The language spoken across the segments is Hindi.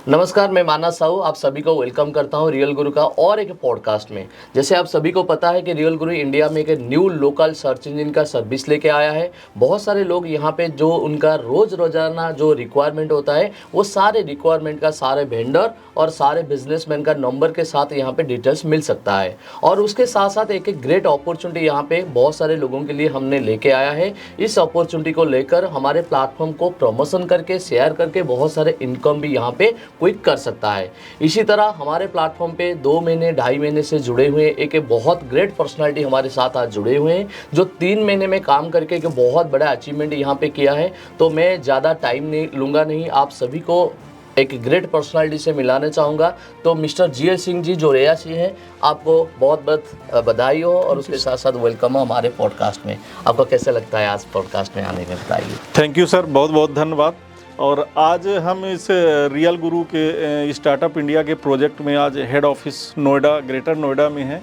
नमस्कार, मैं मानस साहू आप सभी को वेलकम करता हूं रियल गुरु का और एक पॉडकास्ट में। जैसे आप सभी को पता है कि रियल गुरु इंडिया में एक न्यू लोकल सर्च इंजन का सर्विस लेके आया है। बहुत सारे लोग यहां पे जो उनका रोज़ाना जो रिक्वायरमेंट होता है वो सारे रिक्वायरमेंट का सारे वेंडर और सारे बिजनेसमैन का नंबर के साथ यहाँ पे डिटेल्स मिल सकता है। और उसके साथ साथ एक ग्रेट अपॉर्चुनिटी यहाँ पे बहुत सारे लोगों के लिए हमने लेके आया है। इस अपॉर्चुनिटी को लेकर हमारे प्लेटफॉर्म को प्रमोशन करके शेयर करके बहुत सारे इनकम भी यहाँ पे क्विक कर सकता है। इसी तरह हमारे प्लेटफॉर्म पे 2 महीने 2.5 महीने से जुड़े हुए एक बहुत ग्रेट पर्सनालिटी हमारे साथ आज जुड़े हुए हैं जो 3 महीने में काम करके एक बहुत बड़ा अचीवमेंट यहाँ पे किया है। तो मैं ज़्यादा टाइम नहीं लूँगा नहीं, आप सभी को एक ग्रेट पर्सनालिटी से मिलाना चाहूँगा। तो मिस्टर जीएल सिंह जी जो रेयासी हैं, आपको बहुत बहुत बधाई हो और उसके साथ साथ वेलकम हो हमारे पॉडकास्ट में। आपको कैसे लगता है आज पॉडकास्ट में आने में, बताइए। थैंक यू सर, बहुत बहुत धन्यवाद। और आज हम इस रियल गुरु के स्टार्टअप इंडिया के प्रोजेक्ट में आज head office Noida, greater Noida में हैं।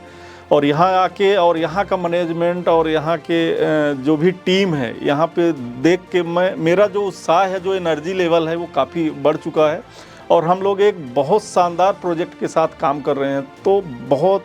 और यहाँ आके और यहाँ का मैनेजमेंट और यहाँ के जो भी टीम है, यहाँ पे देख के मेरा जो उत्साह है, जो एनर्जी लेवल है वो काफ़ी बढ़ चुका है। और हम लोग एक बहुत शानदार प्रोजेक्ट के साथ काम कर रहे हैं, तो बहुत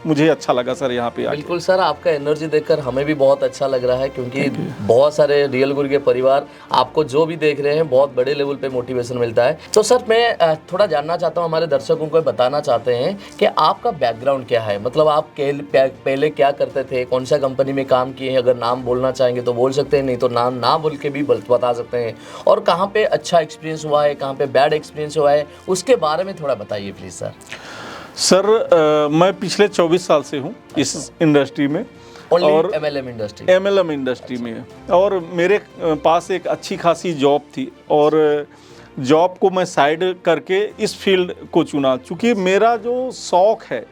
मुझे अच्छा लगा सर यहाँ पे आके। बिल्कुल सर, आपका एनर्जी देखकर हमें भी बहुत अच्छा लग रहा है क्योंकि बहुत सारे रियल गुरु के परिवार आपको जो भी देख रहे हैं बहुत बड़े लेवल पे मोटिवेशन मिलता है। तो सर मैं थोड़ा जानना चाहता हूँ, हमारे दर्शकों को बताना चाहते हैं कि आपका बैकग्राउंड क्या है, मतलब आप पहले क्या करते थे, कौन सा कंपनी में काम किए हैं। अगर नाम बोलना चाहेंगे तो बोल सकते हैं, नहीं तो नाम ना बोल के भी बता सकते हैं। और कहाँ पे अच्छा एक्सपीरियंस हुआ है, कहाँ पे बैड एक्सपीरियंस हुआ है, उसके बारे में थोड़ा बताइए प्लीज सर। सर मैं पिछले 24 साल से हूँ इस इंडस्ट्री में और MLM इंडस्ट्री में। और मेरे पास एक अच्छी खासी जॉब थी और जॉब को मैं साइड करके इस फील्ड को चुना, क्योंकि मेरा जो शौक़ है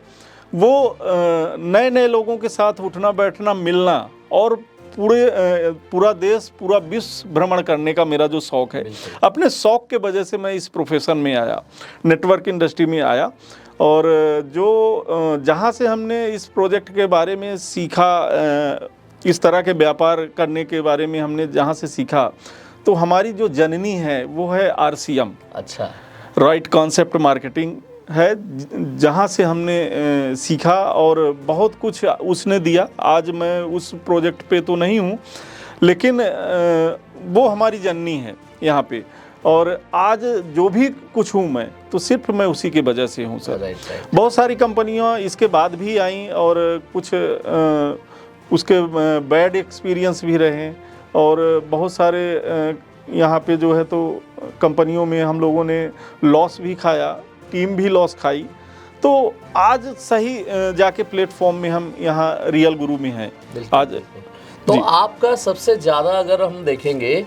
वो नए नए लोगों के साथ उठना बैठना मिलना और पूरा देश पूरा विश्व भ्रमण करने का मेरा जो शौक़ है, अपने शौक़ के वजह से मैं इस प्रोफेशन में आया, नेटवर्क इंडस्ट्री में आया। और जो जहाँ से हमने इस प्रोजेक्ट के बारे में सीखा, इस तरह के व्यापार करने के बारे में हमने जहाँ से सीखा, तो हमारी जो जननी है वो है RCM, अच्छा, राइट कॉन्सेप्ट मार्केटिंग है, जहाँ से हमने सीखा और बहुत कुछ उसने दिया। आज मैं उस प्रोजेक्ट पे तो नहीं हूँ, लेकिन वो हमारी जननी है यहाँ पे। और आज जो भी कुछ हूँ मैं, तो सिर्फ मैं उसी के वजह से हूँ सर। बहुत सारी कंपनियाँ इसके बाद भी आईं और कुछ उसके बैड एक्सपीरियंस भी रहे और बहुत सारे यहाँ पे जो है तो कंपनियों में हम लोगों ने लॉस भी खाया, टीम भी लॉस खाई। तो आज सही जाके प्लेटफॉर्म में हम यहाँ रियल गुरु में हैं आज। तो आपका सबसे ज़्यादा अगर हम देखेंगे,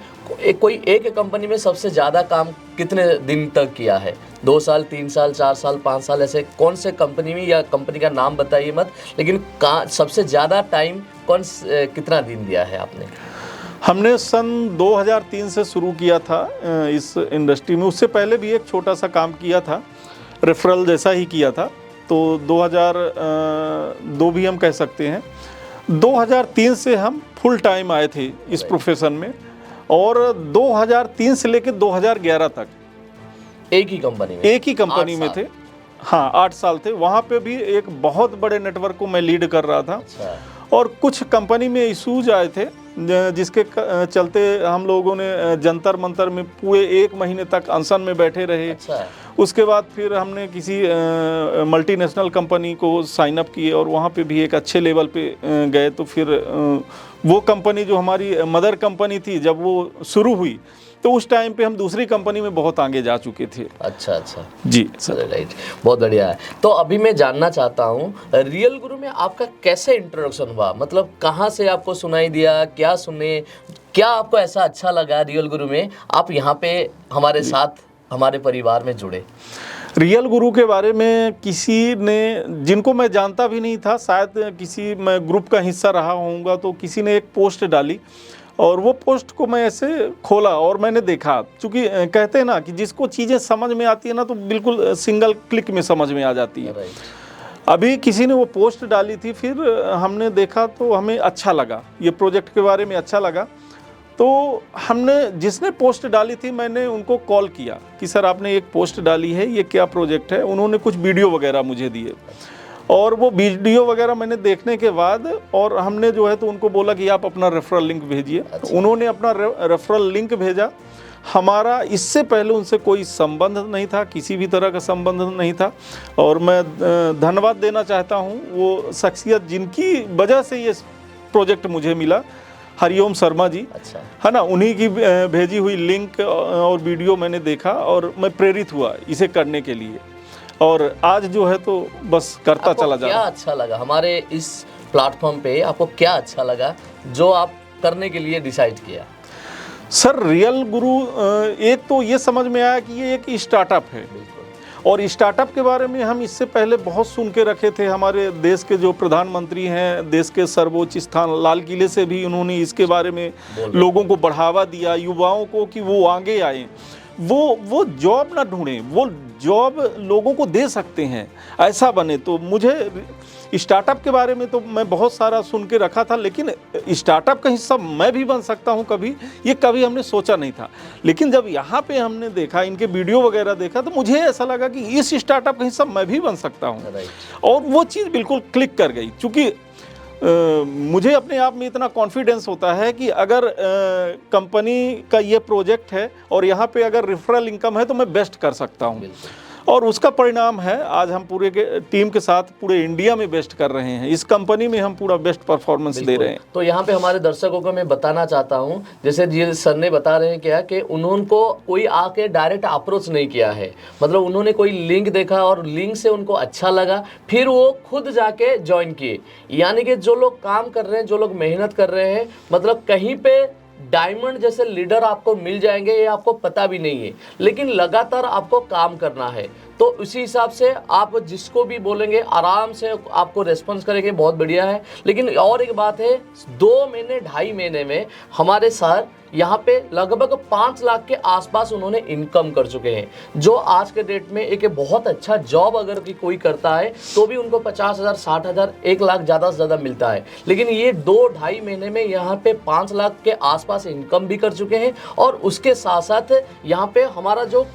कोई एक कंपनी में सबसे ज़्यादा काम कितने दिन तक किया है? 2 साल, 3 साल, 4 साल, 5 साल, ऐसे कौन से कंपनी में, या कंपनी का नाम बताइए मत, लेकिन सबसे ज़्यादा टाइम कितना दिन दिया है आपने? हमने सन 2003 से शुरू किया था इस इंडस्ट्री में। उससे पहले भी एक छोटा सा काम किया था, रेफरल जैसा ही किया था। तो 2002 भी हम कह सकते हैं। 2003 से हम फुल टाइम आए थे इस प्रोफेशन में और 2003 से लेकर 2011 तक एक ही कंपनी में थे। हाँ, 8 साल थे। वहाँ पे भी एक बहुत बड़े नेटवर्क को मैं लीड कर रहा था। अच्छा। और कुछ कंपनी में इशूज आए थे जिसके चलते हम लोगों ने जंतर मंतर में पूरे 1 महीने तक अनशन में बैठे रहे। अच्छा। उसके बाद फिर हमने किसी मल्टीनेशनल कंपनी को साइन अप किए और वहाँ पे भी एक अच्छे लेवल पे गए। तो फिर वो कंपनी जो हमारी मदर कंपनी थी, जब वो शुरू हुई तो उस टाइम पे हम दूसरी कंपनी में बहुत आगे जा चुके थे। अच्छा जी सर, राइट, बहुत बढ़िया है। तो अभी मैं जानना चाहता हूँ, रियल गुरु में आपका कैसे इंट्रोडक्शन हुआ, मतलब कहाँ से आपको सुनाई दिया, क्या सुने, क्या आपको ऐसा अच्छा लगा रियल गुरु में, आप यहाँ पे हमारे साथ हमारे परिवार में जुड़े? रियल गुरु के बारे में किसी ने, जिनको मैं जानता भी नहीं था, शायद किसी मैं ग्रुप का हिस्सा रहा होऊंगा, तो किसी ने एक पोस्ट डाली और वो पोस्ट को मैं ऐसे खोला और मैंने देखा, क्योंकि कहते हैं ना कि जिसको चीज़ें समझ में आती है ना तो बिल्कुल सिंगल क्लिक में समझ में आ जाती है। अभी किसी ने वो पोस्ट डाली थी, फिर हमने देखा तो हमें अच्छा लगा, ये प्रोजेक्ट के बारे में अच्छा लगा। तो हमने जिसने पोस्ट डाली थी, मैंने उनको कॉल किया कि सर आपने एक पोस्ट डाली है, ये क्या प्रोजेक्ट है। उन्होंने कुछ वीडियो वगैरह मुझे दिए और वो वीडियो वगैरह मैंने देखने के बाद और हमने जो है तो उनको बोला कि आप अपना रेफरल लिंक भेजिए। उन्होंने अपना रेफरल लिंक भेजा। हमारा इससे पहले उनसे कोई संबंध नहीं था, किसी भी तरह का संबंध नहीं था। और मैं धन्यवाद देना चाहता हूँ वो शख्सियत जिनकी वजह से ये प्रोजेक्ट मुझे मिला, हरिओम शर्मा जी। अच्छा। है ना, उन्हीं की भेजी हुई लिंक और वीडियो मैंने देखा और मैं प्रेरित हुआ इसे करने के लिए, और आज जो है तो बस करता चला जा रहा। क्या अच्छा लगा हमारे इस प्लेटफॉर्म पे, आपको क्या अच्छा लगा जो आप करने के लिए डिसाइड किया? सर रियल गुरु एक तो ये समझ में आया कि ये एक स्टार्टअप है, और स्टार्टअप के बारे में हम इससे पहले बहुत सुन के रखे थे। हमारे देश के जो प्रधानमंत्री हैं, देश के सर्वोच्च स्थान लाल किले से भी उन्होंने इसके बारे में लोगों को बढ़ावा दिया, युवाओं को कि वो आगे आए, वो जॉब ना ढूंढें, वो जॉब लोगों को दे सकते हैं, ऐसा बने। तो मुझे स्टार्टअप के बारे में तो मैं बहुत सारा सुन के रखा था, लेकिन स्टार्टअप का हिस्सा मैं भी बन सकता हूं कभी, ये कभी हमने सोचा नहीं था। लेकिन जब यहाँ पे हमने देखा, इनके वीडियो वगैरह देखा, तो मुझे ऐसा लगा कि इस स्टार्टअप का हिस्सा मैं भी बन सकता हूँ। और वो चीज़ बिल्कुल क्लिक कर गई, चूँकि मुझे अपने आप में इतना कॉन्फिडेंस होता है कि अगर कंपनी का ये प्रोजेक्ट है और यहाँ पे अगर रेफरल इनकम है तो मैं बेस्ट कर सकता हूँ। और उसका परिणाम है आज हम पूरे के टीम के साथ पूरे इंडिया में बेस्ट कर रहे हैं। इस कंपनी में हम पूरा बेस्ट परफॉर्मेंस दे रहे हैं। तो यहाँ पे हमारे दर्शकों को मैं बताना चाहता हूँ, जैसे जी सर ने बता रहे हैं क्या कि उन्होंने कोई आके डायरेक्ट अप्रोच नहीं किया है, मतलब उन्होंने कोई लिंक देखा और लिंक से उनको अच्छा लगा, फिर वो खुद जाके ज्वाइन किए। यानी कि जो लोग काम कर रहे हैं, जो लोग मेहनत कर रहे हैं, मतलब कहीं पे डायमंड जैसे लीडर आपको मिल जाएंगे ये आपको पता भी नहीं है, लेकिन लगातार आपको काम करना है। तो उसी हिसाब से आप जिसको भी बोलेंगे आराम से आपको रेस्पॉन्स करेंगे, बहुत बढ़िया है। लेकिन और एक बात है, 2 महीने 2.5 महीने में हमारे सर यहाँ पे लगभग 5 लाख के आसपास उन्होंने इनकम कर चुके हैं, जो आज के डेट में एक बहुत अच्छा जॉब अगर कि कोई करता है तो भी उनको 50,000, 60,000, 1 लाख ज़्यादा से ज़्यादा मिलता है। लेकिन ये 2-2.5 महीने में यहाँ पे 5 लाख के आसपास इनकम भी कर चुके हैं, और उसके साथ साथ यहाँ पे हमारा जो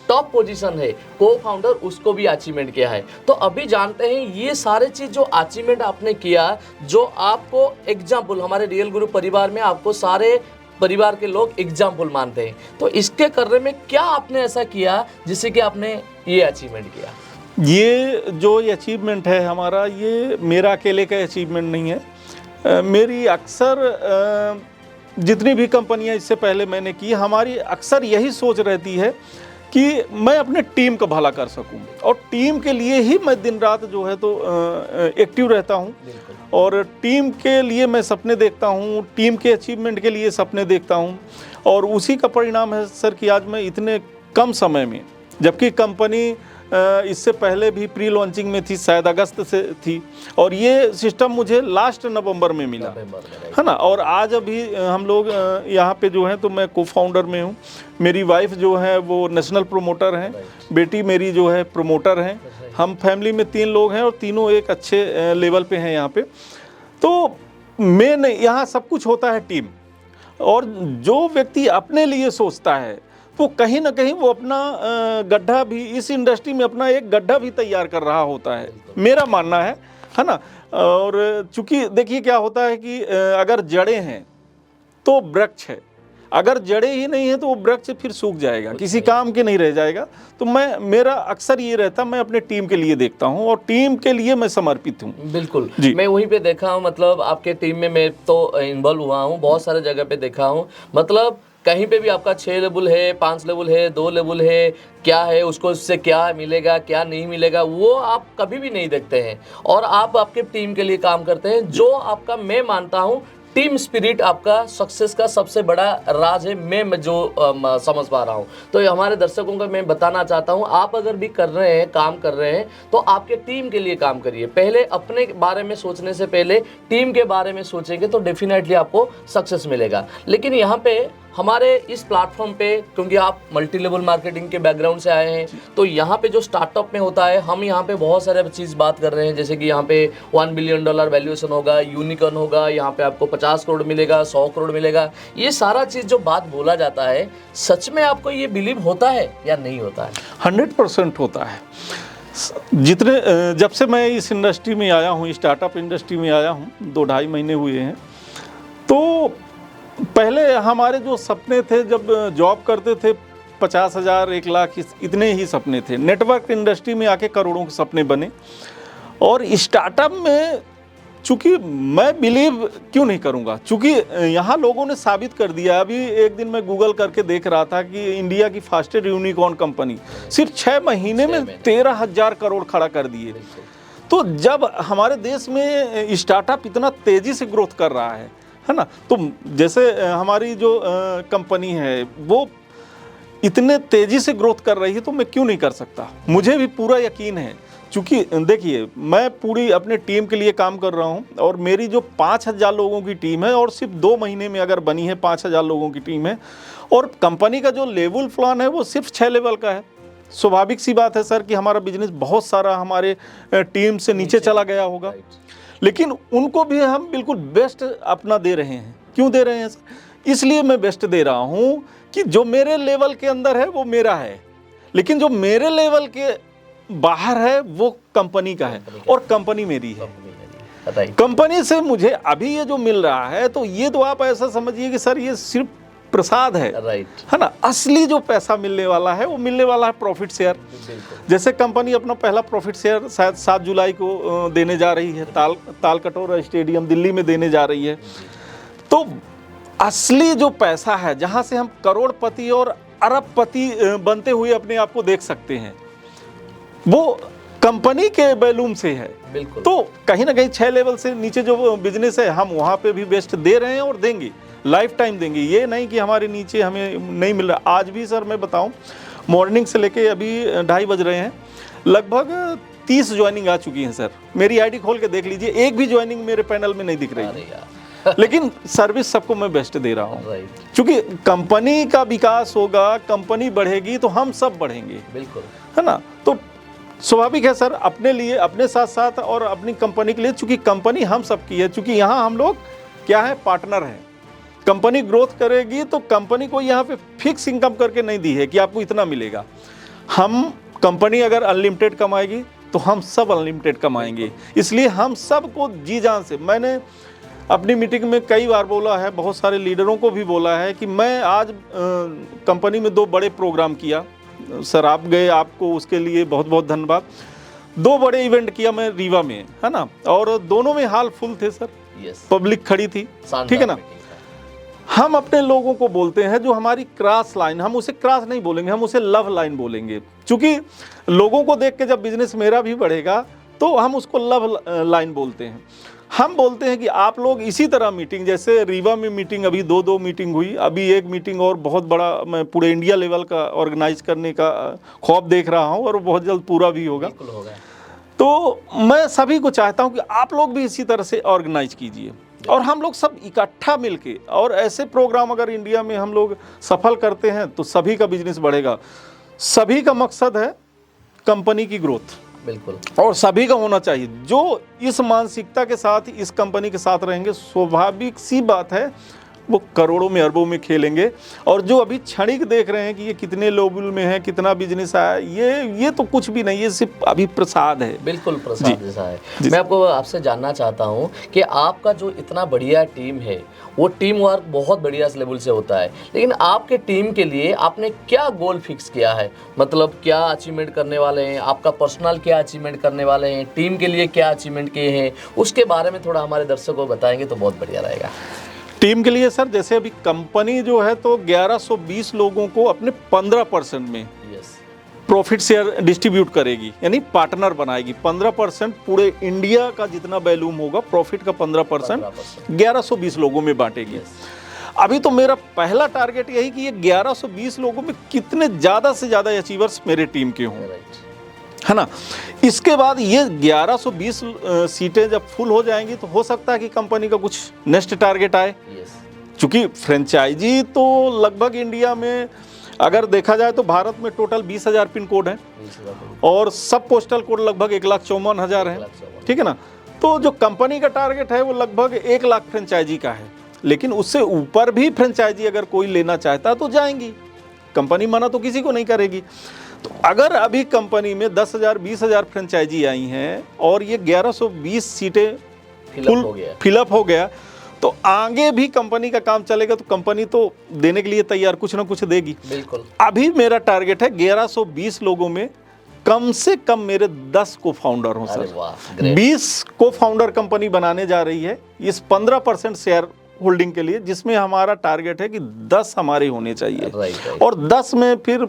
टॉप पोजीशन है को फाउंडर, उसको भी अचीवमेंट किया है। तो अभी जानते हैं ये सारे चीज़ जो अचीवमेंट आपने किया, जो आपको एग्जाम्पल हमारे रियल गुरु परिवार में आपको सारे परिवार के लोग एग्जाम्पल मानते हैं, तो इसके करने में क्या आपने ऐसा किया जिससे कि आपने ये अचीवमेंट किया? ये जो अचीवमेंट है हमारा, ये मेरा अकेले का अचीवमेंट नहीं है। मेरी अक्सर जितनी भी कंपनियां इससे पहले मैंने की, हमारी अक्सर यही सोच रहती है कि मैं अपने टीम का भला कर सकूं, और टीम के लिए ही मैं दिन रात जो है तो एक्टिव रहता हूं, और टीम के लिए मैं सपने देखता हूं, टीम के अचीवमेंट के लिए सपने देखता हूं, और उसी का परिणाम है सर कि आज मैं इतने कम समय में, जबकि कंपनी इससे पहले भी प्री लॉन्चिंग में थी, शायद अगस्त से थी, और ये सिस्टम मुझे लास्ट नवंबर में मिला, है ना। और आज अभी हम लोग यहाँ पे जो हैं तो मैं को फाउंडर में हूँ, मेरी वाइफ जो है वो नेशनल प्रमोटर हैं, बेटी मेरी जो है प्रमोटर हैं, हम फैमिली में 3 लोग हैं और तीनों एक अच्छे लेवल पे हैं यहाँ पे। तो मेन यहाँ सब कुछ होता है टीम, और जो व्यक्ति अपने लिए सोचता है वो कहीं ना कहीं वो अपना गड्ढा भी इस इंडस्ट्री में अपना एक गड्ढा भी तैयार कर रहा होता है, मेरा मानना है ना। और चूंकि देखिए क्या होता है कि अगर जड़ें हैं तो वृक्ष है, अगर जड़ें ही नहीं है तो वो वृक्ष फिर सूख जाएगा, किसी काम के नहीं रह जाएगा। तो मेरा अक्सर ये रहता, मैं अपने टीम के लिए देखता हूँ और टीम के लिए मैं समर्पित हूँ। बिल्कुल, मैं वहीं पे देखा हूँ, मतलब आपके टीम में मैं तो इन्वॉल्व हुआ हूँ, बहुत सारे जगह पे देखा हूँ, मतलब कहीं पे भी आपका 6 लेवल है, 5 लेवल है, 2 लेवल है, क्या है उसको, उससे क्या मिलेगा क्या नहीं मिलेगा, वो आप कभी भी नहीं देखते हैं, और आप आपके टीम के लिए काम करते हैं। जो आपका, मैं मानता हूँ टीम स्पिरिट आपका सक्सेस का सबसे बड़ा राज है, मैं जो समझ पा रहा हूँ। तो हमारे दर्शकों को मैं बताना चाहता हूँ, आप अगर भी कर रहे हैं, काम कर रहे हैं, तो आपके टीम के लिए काम करिए। पहले अपने बारे में सोचने से पहले टीम के बारे में सोचेंगे तो डेफिनेटली आपको सक्सेस मिलेगा। लेकिन यहाँ पे हमारे इस प्लेटफॉर्म पे, क्योंकि आप मल्टी लेवल मार्केटिंग के बैकग्राउंड से आए हैं, तो यहाँ पे जो स्टार्टअप में होता है, हम यहाँ पे बहुत सारे चीज़ बात कर रहे हैं, जैसे कि यहाँ पे $1 बिलियन वैल्यूएशन होगा, यूनिकॉर्न होगा, यहाँ पे आपको 50 करोड़ मिलेगा, 100 करोड़ मिलेगा। ये सारा चीज़ जो बात बोला जाता है, सच में आपको ये बिलीव होता है या नहीं होता है? 100% होता है। जितने जब से मैं इस इंडस्ट्री में आया हूँ, स्टार्टअप इंडस्ट्री में आया हूँ, 2-2.5 महीने हुए हैं, तो पहले हमारे जो सपने थे, जब जॉब करते थे, 50,000 1 लाख इतने ही सपने थे। नेटवर्क इंडस्ट्री में आके करोड़ों के सपने बने। और स्टार्टअप में चूँकि मैं बिलीव क्यों नहीं करूँगा, चूँकि यहाँ लोगों ने साबित कर दिया। अभी एक दिन मैं गूगल करके देख रहा था कि इंडिया की फास्टेस्ट यूनिकॉर्न कंपनी सिर्फ 6 महीने में 13,000 करोड़ खड़ा कर दिए। तो जब हमारे देश में स्टार्टअप इतना तेज़ी से ग्रोथ कर रहा है ना, तो जैसे हमारी जो कंपनी है वो इतने तेज़ी से ग्रोथ कर रही है, तो मैं क्यों नहीं कर सकता। मुझे भी पूरा यकीन है, क्योंकि देखिए मैं पूरी अपने टीम के लिए काम कर रहा हूं, और मेरी जो 5,000 लोगों की टीम है, और सिर्फ 2 महीने में अगर बनी है 5,000 लोगों की टीम है, और कंपनी का जो लेवल प्लान है वो सिर्फ 6 लेवल का है। स्वाभाविक सी बात है सर कि हमारा बिजनेस बहुत सारा हमारे टीम से नीचे चला गया होगा, लेकिन उनको भी हम बिल्कुल बेस्ट अपना दे रहे हैं। क्यों दे रहे हैं सर? इसलिए मैं बेस्ट दे रहा हूं कि जो मेरे लेवल के अंदर है वो मेरा है, लेकिन जो मेरे लेवल के बाहर है वो कंपनी का है, और कंपनी मेरी है। कंपनी से मुझे अभी ये जो मिल रहा है, तो ये तो आप ऐसा समझिए कि सर ये सिर्फ प्रसाद है, है ना। असली जो पैसा मिलने वाला है वो मिलने वाला है प्रॉफिट शेयर। जैसे कंपनी अपना पहला प्रॉफिट शेयर शायद 7 जुलाई को देने जा रही है, तालकटोरा स्टेडियम दिल्ली में देने जा रही है। तो असली जो पैसा है, जहां से हम करोड़पति और अरबपति बनते हुए अपने आप को देख सकते हैं, वो कंपनी के बैलूम से है। बिल्कुल। तो कहीं ना कहीं 6 लेवल से नीचे जो बिजनेस है, हम वहाँ पे भी बेस्ट दे रहे हैं और देंगे, लाइफ टाइम देंगे। ये नहीं कि हमारे नीचे हमें नहीं मिल रहा। आज भी सर मैं बताऊं, मॉर्निंग से लेके अभी 2:30 बज रहे हैं, लगभग 30 ज्वाइनिंग आ चुकी हैं सर। मेरी आईडी खोल के देख लीजिए, एक भी ज्वाइनिंग मेरे पैनल में नहीं दिख रही है। लेकिन सर्विस सबको मैं बेस्ट दे रहा हूँ, क्योंकि कंपनी का विकास होगा, कंपनी बढ़ेगी तो हम सब बढ़ेंगे। बिल्कुल, है ना। तो स्वाभाविक है सर, अपने लिए, अपने साथ साथ और अपनी कंपनी के लिए, चूंकि कंपनी हम सब की है, चूंकि यहाँ हम लोग क्या है, पार्टनर हैं। कंपनी ग्रोथ करेगी तो कंपनी को यहाँ पे फिक्स इनकम करके नहीं दी है कि आपको इतना मिलेगा। हम कंपनी अगर अनलिमिटेड कमाएगी तो हम सब अनलिमिटेड कमाएंगे। इसलिए हम सबको जी जान से, मैंने अपनी मीटिंग में कई बार बोला है, बहुत सारे लीडरों को भी बोला है कि मैं आज कंपनी में 2 बड़े प्रोग्राम किया। सर आप गए, आपको उसके लिए बहुत बहुत धन्यवाद। 2 बड़े इवेंट किया मैं रीवा में, है ना, और दोनों में हाल फुल थे सर। पब्लिक खड़ी थी, ठीक है ना। हम अपने लोगों को बोलते हैं जो हमारी क्रॉस लाइन, हम उसे क्रॉस नहीं बोलेंगे, हम उसे लव लाइन बोलेंगे, क्योंकि लोगों को देख के जब बिजनेस मेरा भी बढ़ेगा तो हम उसको लव लाइन बोलते हैं। हम बोलते हैं कि आप लोग इसी तरह मीटिंग, जैसे रीवा में मीटिंग अभी 2 मीटिंग हुई, अभी एक मीटिंग और बहुत बड़ा मैं पूरे इंडिया लेवल का ऑर्गेनाइज करने का ख्वाब देख रहा हूं, और वो बहुत जल्द पूरा भी होगा। तो मैं सभी को चाहता हूं कि आप लोग भी इसी तरह से ऑर्गेनाइज कीजिए, और हम लोग सब इकट्ठा मिलके, और ऐसे प्रोग्राम अगर इंडिया में हम लोग सफल करते हैं तो सभी का बिजनेस बढ़ेगा। सभी का मकसद है कंपनी की ग्रोथ, बिल्कुल, और सभी का होना चाहिए। जो इस मानसिकता के साथ इस कंपनी के साथ रहेंगे, स्वाभाविक सी बात है वो करोड़ों में अरबों में खेलेंगे। और जो अभी क्षणिक देख रहे हैं कि ये कितने लेवल में है, कितना बिजनेस आया, ये तो कुछ भी नहीं, ये सिर्फ अभी प्रसाद है। बिल्कुल प्रसाद जैसा है। मैं आपसे जानना चाहता हूँ कि आपका जो इतना बढ़िया टीम है, वो टीम वर्क बहुत बढ़िया लेवल से होता है, लेकिन आपके टीम के लिए आपने क्या गोल फिक्स किया है? मतलब क्या अचीवमेंट करने वाले हैं, आपका पर्सनल क्या अचीवमेंट करने वाले हैं, टीम के लिए क्या अचीवमेंट किए हैं, उसके बारे में थोड़ा हमारे दर्शकों को बताएंगे तो बहुत बढ़िया रहेगा। टीम के लिए सर, जैसे अभी कंपनी जो है तो 1120 लोगों को अपने 15% में प्रॉफिट शेयर डिस्ट्रीब्यूट करेगी, यानी पार्टनर बनाएगी। 15% पूरे इंडिया का जितना वैल्यूम होगा प्रॉफिट का 15% 1120 लोगों में बांटेगी। अभी तो मेरा पहला टारगेट यही कि ये 1120 लोगों में कितने ज़्यादा से ज़्यादा अचीवर्स मेरे टीम के हों, है ना। इसके बाद ये 1120 सीटें जब फुल हो जाएंगी तो हो सकता है कि कंपनी का कुछ नेक्स्ट टारगेट आए, चूँकि फ्रेंचाइजी तो लगभग इंडिया में अगर देखा जाए तो भारत में टोटल 20,000 पिन कोड हैं और सब पोस्टल कोड लगभग 1,54,000 है, ठीक है ना। तो जो कंपनी का टारगेट है वो लगभग 1 लाख फ्रेंचाइजी का है, लेकिन उससे ऊपर भी फ्रेंचाइजी अगर कोई लेना चाहता है तो जाएंगी, कंपनी मना तो किसी को नहीं करेगी। तो अगर अभी कंपनी में 10,000 20,000 फ्रेंचाइजी आई हैं और ये 1120 सीटें फिलअप हो गया तो आगे भी कंपनी का काम चलेगा, तो कंपनी तो देने के लिए तैयार कुछ ना कुछ देगी। बिल्कुल। अभी मेरा टारगेट है 1120 लोगों में कम से कम मेरे 10 को फाउंडर हों सर। 20 को फाउंडर कंपनी बनाने जा रही है इस 15% शेयर होल्डिंग के लिए, जिसमें हमारा टारगेट है कि 10 हमारे होने चाहिए और 10 में फिर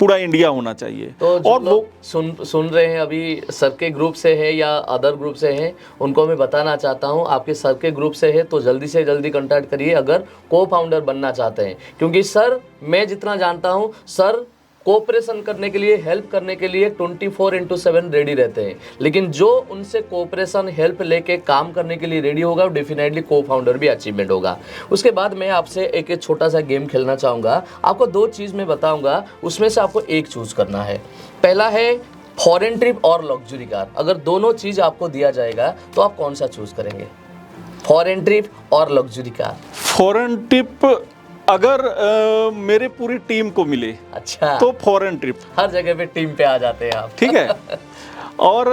पूरा इंडिया होना चाहिए। तो और लोग सुन रहे हैं अभी सर के ग्रुप से है या अदर ग्रुप से हैं, उनको मैं बताना चाहता हूं आपके सर के ग्रुप से है तो जल्दी से जल्दी कांटेक्ट करिए अगर को फाउंडर बनना चाहते हैं, क्योंकि सर मैं जितना जानता हूं सर कोऑपरेशन करने के लिए, हेल्प करने के लिए 24/7 रेडी रहते हैं, लेकिन जो उनसे कोऑपरेशन हेल्प लेके काम करने के लिए रेडी होगा वो डेफिनेटली को फाउंडर भी अचीवमेंट होगा। उसके बाद मैं आपसे एक छोटा सा गेम खेलना चाहूँगा। आपको 2 चीज़ मैं बताऊँगा, उसमें से आपको एक चूज़ करना है। पहला है फॉरेन ट्रिप और लग्जरी कार। अगर दोनों चीज़ आपको दिया जाएगा तो आप कौन सा चूज़ करेंगे, फॉरेन ट्रिप और लग्जरी कार? फॉरेन ट्रिप अगर मेरे पूरी टीम को मिले अच्छा तो फॉरेन ट्रिप, हर जगह पे टीम पे आ जाते हैं आप, ठीक है। और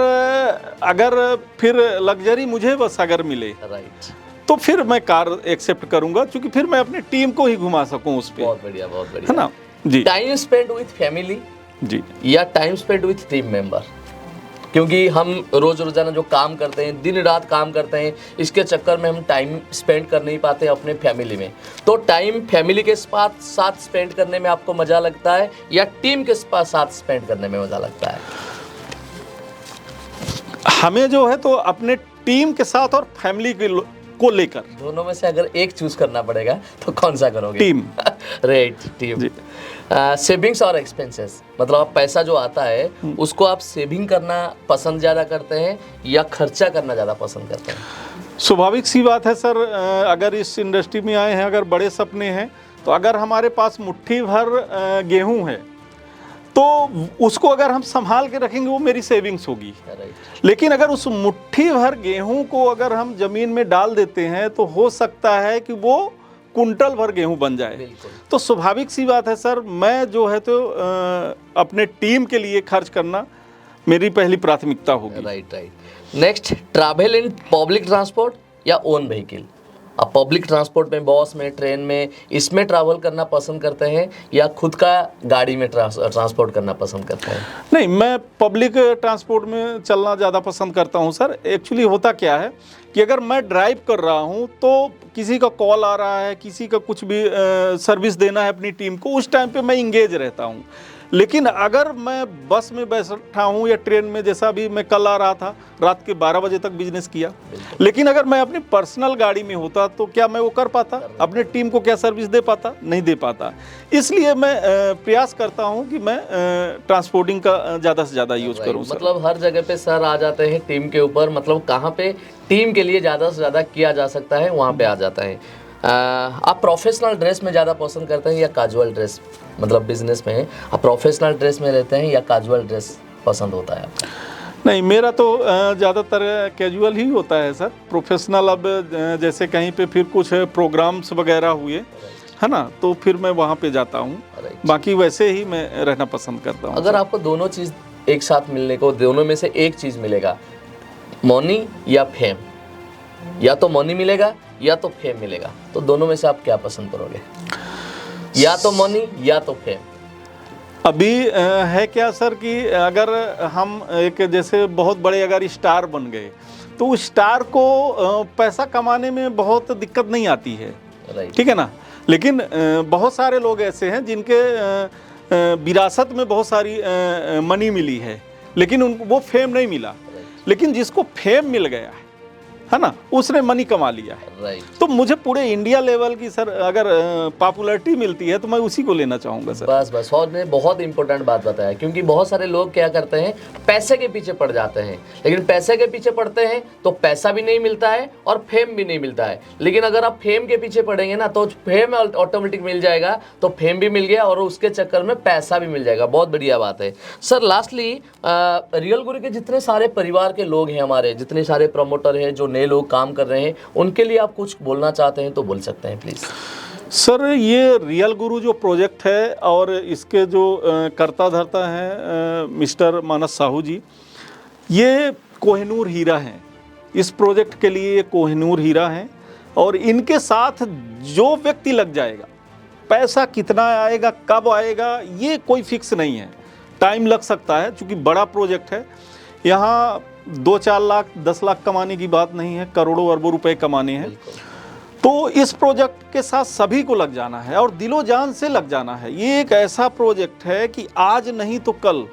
अगर फिर लग्जरी मुझे बस अगर मिले राइट तो फिर मैं कार एक्सेप्ट करूंगा, क्योंकि फिर मैं अपनी टीम को ही घुमा सकूं उस पे। बहुत बढ़िया, बहुत बढ़िया, है ना जी। टाइम स्पेंड विथ फैमिली जी या time spend with team member? क्योंकि हम रोज़ाना जो काम करते हैं, दिन रात काम करते हैं, इसके चक्कर में हम टाइम स्पेंड कर नहीं पाते अपने फैमिली में। तो टाइम फैमिली के साथ स्पेंड करने में आपको मज़ा लगता है या टीम के साथ स्पेंड करने में मज़ा लगता है? हमें जो है तो अपने टीम के साथ और फैमिली को लेकर, दोनों में से अगर एक चूज करना पड़ेगा तो कौन सा करोगे? टीम। Right, team. सेविंग्स और एक्सपेंसेस, मतलब आप पैसा जो आता है उसको आप सेविंग करना पसंद ज़्यादा करते हैं या खर्चा करना ज़्यादा पसंद करते हैं? स्वाभाविक सी बात है सर, अगर इस इंडस्ट्री में आए हैं, अगर बड़े सपने हैं, तो अगर हमारे पास मुट्ठी भर गेहूं है तो उसको अगर हम संभाल के रखेंगे वो मेरी सेविंग्स होगी। लेकिन अगर उस मुट्ठी भर गेहूं को अगर हम जमीन में डाल देते हैं तो हो सकता है कि वो कुंटल भर गेहूं बन जाए। तो स्वाभाविक सी बात है सर, मैं जो है तो अपने टीम के लिए खर्च करना मेरी पहली प्राथमिकता होगी। Right. Next, travel in public transport या ओन व्हीकल? आप पब्लिक ट्रांसपोर्ट में, बस में, ट्रेन में, इसमें ट्रैवल करना पसंद करते हैं या खुद का गाड़ी में ट्रांसपोर्ट करना पसंद करते हैं? नहीं, मैं पब्लिक ट्रांसपोर्ट में चलना ज़्यादा पसंद करता हूं सर। एक्चुअली होता क्या है कि अगर मैं ड्राइव कर रहा हूं तो किसी का कॉल आ रहा है, किसी का कुछ भी सर्विस देना है अपनी टीम को, उस टाइम पे मैं इंगेज रहता हूं। लेकिन अगर मैं बस में बैठा हूँ या ट्रेन में, जैसा भी मैं कल आ रहा था, रात के 12 बजे तक बिजनेस किया, लेकिन अगर मैं अपनी पर्सनल गाड़ी में होता तो क्या मैं वो कर पाता? अपने टीम को क्या सर्विस दे पाता? नहीं दे पाता। इसलिए मैं प्रयास करता हूँ कि मैं ट्रांसपोर्टिंग का ज़्यादा से ज़्यादा यूज़ करूँ। मतलब हर जगह पे सर आ जाते हैं टीम के ऊपर, मतलब कहाँ पे टीम के लिए ज़्यादा से ज़्यादा किया जा सकता है वहाँ पे आ जाता है। आप प्रोफेशनल ड्रेस में ज़्यादा पसंद करते हैं या कैजुअल ड्रेस? मतलब बिजनेस में आप प्रोफेशनल ड्रेस में रहते हैं या कैजुअल ड्रेस पसंद होता है आपका? नहीं, मेरा तो ज़्यादातर कैजुअल ही होता है सर। प्रोफेशनल अब जैसे कहीं पे फिर कुछ प्रोग्राम्स वगैरह हुए, है ना, तो फिर मैं वहाँ पे जाता हूँ। बाकी वैसे ही मैं रहना पसंद करता हूँ। अगर आपको दोनों चीज़ एक साथ मिलने को, दोनों में से एक चीज़ मिलेगा, मनी या फेम, या तो मनी मिलेगा या तो फेम मिलेगा, तो दोनों में से आप क्या पसंद करोगे? या तो मनी या तो फेम? अभी है क्या सर कि अगर हम एक जैसे बहुत बड़े अगर स्टार बन गए तो उस स्टार को पैसा कमाने में बहुत दिक्कत नहीं आती है, ठीक है ना। लेकिन बहुत सारे लोग ऐसे हैं जिनके विरासत में बहुत सारी मनी मिली है, लेकिन उनको वो फेम नहीं मिला। लेकिन जिसको फेम मिल गया है ना, उसने मनी कमा लिया है। राइट। तो मुझे पूरे इंडिया लेवल की सर अगर पॉपुलैरिटी मिलती है तो मैं उसी को लेना चाहूँगा सर। बस और ने बहुत इंपॉर्टेंट बात बताया, क्योंकि बहुत सारे लोग क्या करते हैं, पैसे के पीछे पड़ जाते हैं। लेकिन पैसे के पीछे पड़ते हैं तो पैसा भी नहीं मिलता है और फेम भी नहीं मिलता है। लेकिन अगर आप फेम के पीछे पड़ेंगे ना तो फेम ऑटोमेटिक मिल जाएगा, तो फेम भी मिल गया और उसके चक्कर में पैसा भी मिल जाएगा। बहुत बढ़िया बात है सर। लास्टली रियल गुरु के जितने सारे परिवार के लोग हैं, हमारे जितने सारे प्रमोटर हैं, जो नए लोग काम कर रहे हैं, उनके लिए आप कुछ बोलना चाहते हैं तो बोल सकते हैं प्लीज़। सर ये रियल गुरु जो प्रोजेक्ट है और इसके जो कर्ता धर्ता हैं मिस्टर मानस साहू जी, ये कोहिनूर हीरा हैं। इस प्रोजेक्ट के लिए ये कोहिनूर हीरा हैं और इनके साथ जो व्यक्ति लग जाएगा, पैसा कितना आएगा, कब आएगा, ये कोई फिक्स नहीं है। टाइम लग सकता है क्योंकि बड़ा प्रोजेक्ट है। यहाँ 2-4 लाख 10 लाख कमाने की बात नहीं है, करोड़ों अरबों रुपए कमाने हैं। तो इस प्रोजेक्ट के साथ सभी को लग जाना है और दिलो जान से लग जाना है। ये एक ऐसा प्रोजेक्ट है कि आज नहीं तो कल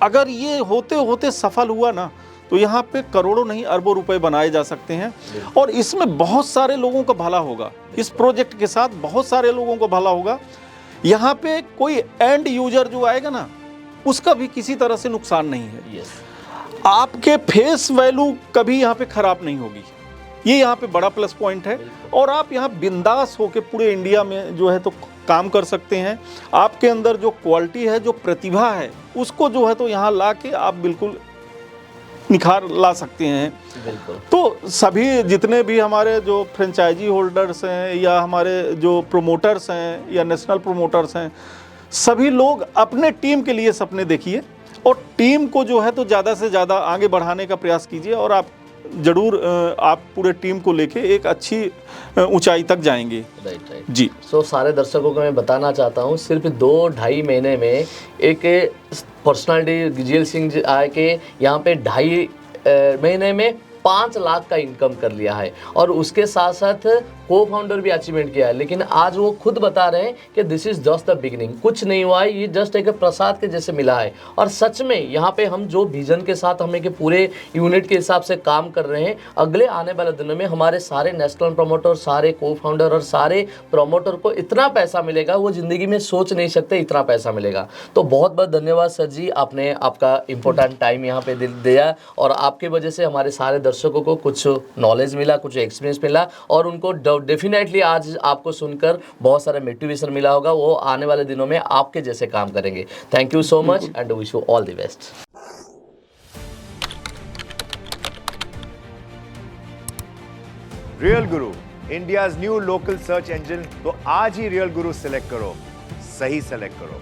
अगर ये होते होते सफल हुआ ना तो यहाँ पे करोड़ों नहीं अरबों रुपए बनाए जा सकते हैं और इसमें बहुत सारे लोगों का भला होगा। इस प्रोजेक्ट के साथ बहुत सारे लोगों का भला होगा। यहाँ पे कोई एंड यूजर जो आएगा ना, उसका भी किसी तरह से नुकसान नहीं है। आपके फेस वैल्यू कभी यहाँ पे खराब नहीं होगी। ये यहाँ पे बड़ा प्लस पॉइंट है और आप यहाँ बिंदास होके पूरे इंडिया में जो है तो काम कर सकते हैं। आपके अंदर जो क्वालिटी है, जो प्रतिभा है, उसको जो है तो यहाँ ला के आप बिल्कुल निखार ला सकते हैं। तो सभी जितने भी हमारे जो फ्रेंचाइजी होल्डर्स हैं या हमारे जो प्रोमोटर्स हैं या नेशनल प्रोमोटर्स हैं, सभी लोग अपने टीम के लिए सपने देखिए और टीम को जो है तो ज़्यादा से ज़्यादा आगे बढ़ाने का प्रयास कीजिए और आप जरूर आप पूरे टीम को लेके एक अच्छी ऊंचाई तक जाएंगे। राइट जी। सारे दर्शकों को मैं बताना चाहता हूँ, सिर्फ 2-2.5 महीने में एक पर्सनालिटी GL सिंह जी आके यहाँ पे 2.5 महीने में 5 लाख का इनकम कर लिया है और उसके साथ साथ को फाउंडर भी अचीवमेंट किया है। लेकिन आज वो खुद बता रहे हैं कि this is just the beginning, कुछ नहीं हुआ है, ये जस्ट एक प्रसाद के जैसे मिला है। और सच में यहाँ पे हम जो विजन के साथ हमें के पूरे यूनिट के हिसाब से काम कर रहे हैं, अगले आने वाले दिनों में हमारे सारे नेशनल प्रमोटर, सारे को फाउंडर और सारे प्रमोटर को इतना पैसा मिलेगा, वो ज़िंदगी में सोच नहीं सकते इतना पैसा मिलेगा। तो बहुत बहुत धन्यवाद सर जी, आपने आपका इम्पोर्टेंट टाइम यहाँ पे दिया और आपके वजह से हमारे सारे दर्शकों को कुछ नॉलेज मिला, कुछ एक्सपीरियंस मिला और उनको डेफिनेटली आज आपको सुनकर बहुत सारा मोटिवेशन मिला होगा। वो आने वाले दिनों में आपके जैसे काम करेंगे। Thank you so much and wish you all the best. Real guru, India's new local search engine. तो आज ही रियल गुरु सिलेक्ट करो, सही सिलेक्ट करो।